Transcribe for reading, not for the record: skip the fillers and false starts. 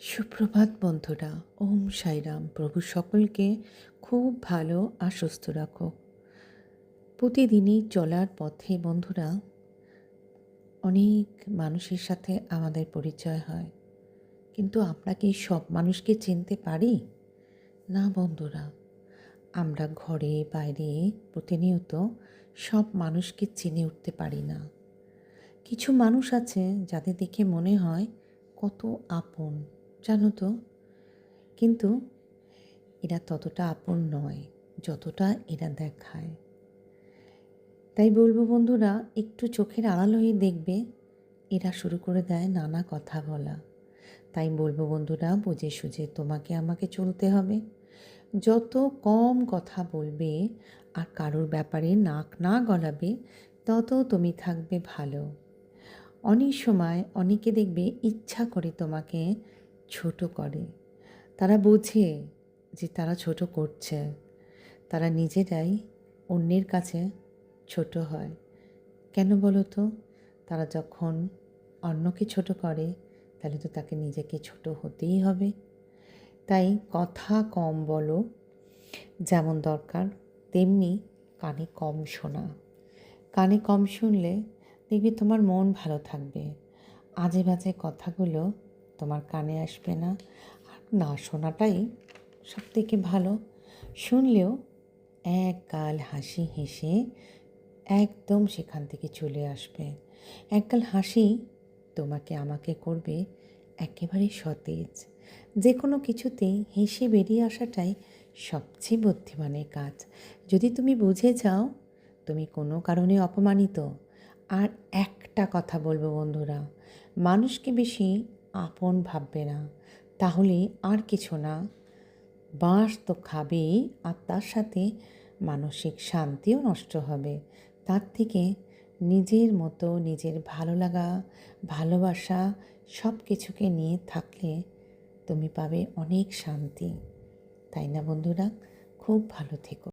সুপ্রভাত বন্ধুরা। ওম সাইরাম। প্রভু সকলকে খুব ভালো আর সুস্থ রাখো। প্রতিদিনই চলার পথে বন্ধুরা অনেক মানুষের সাথে আমাদের পরিচয় হয়, কিন্তু আমরা কি সব মানুষকে চিনতে পারি? না বন্ধুরা, আমরা ঘরে বাইরে প্রতিনিয়ত সব মানুষকে চিনে উঠতে পারি না। কিছু মানুষ আছে যাদের দেখে মনে হয় কত আপন, জানো তো, কিন্তু এরা ততটা আপন নয় যতটা এরা দেখায়। তাই বলবো বন্ধুরা, একটু চোখের আড়াল হয়ে দেখবে এরা শুরু করে দেয় নানা কথা বলা। তাই বলবো বন্ধুরা, বুঝে সুঝে তোমাকে আমাকে চলতে হবে। যত কম কথা বলবে আর কারোর ব্যাপারে নাক না গলাবে, তত তুমি থাকবে ভালো। অনেক সময় অনেকে দেখবে ইচ্ছা করে তোমাকে ছোট করে। তারা বোঝে যে তারা ছোট করছে, তারা নিজেরাই অন্যের কাছে ছোট হয়। কেন বলো তো? তারা যখন অন্যকে ছোট করে, তাহলে তো তাকে নিজেকে ছোট হতেই হবে। তাই কথা কম বলো, যেমন দরকার তেমনি কানে কম শোনা। কানে কম শুনলে দেখবি তোমার মন ভালো থাকবে, আজে বাজে কথাগুলো তোমার কানে আসবে না। আর না শোনাটাই সবথেকে ভালো। শুনলেও এক গাল হাসি হেসে একদম সেখান থেকে চলে আসবে। এক গাল হাসি তোমাকে আমাকে করবে একেবারে সতেজ। যে কোনো কিছুতেই হেসে বেরিয়ে আসাটাই সবচেয়ে বুদ্ধিমানের কাজ। যদি তুমি বুঝে যাও তুমি কোনো কারণে অপমানিত, আর একটা কথা বলবো বন্ধুরা, মানুষকে বেশি আপন ভাববে না, তাহলে আর কিছু না, বাঁশ তো খাবেই আর তার সাথে মানসিক শান্তিও নষ্ট হবে। তার থেকে নিজের মতো নিজের ভালো লাগা, ভালোবাসা সব কিছুকে নিয়ে থাকলে তুমি পাবে অনেক শান্তি। তাই না বন্ধুরা? খুব ভালো থেকো।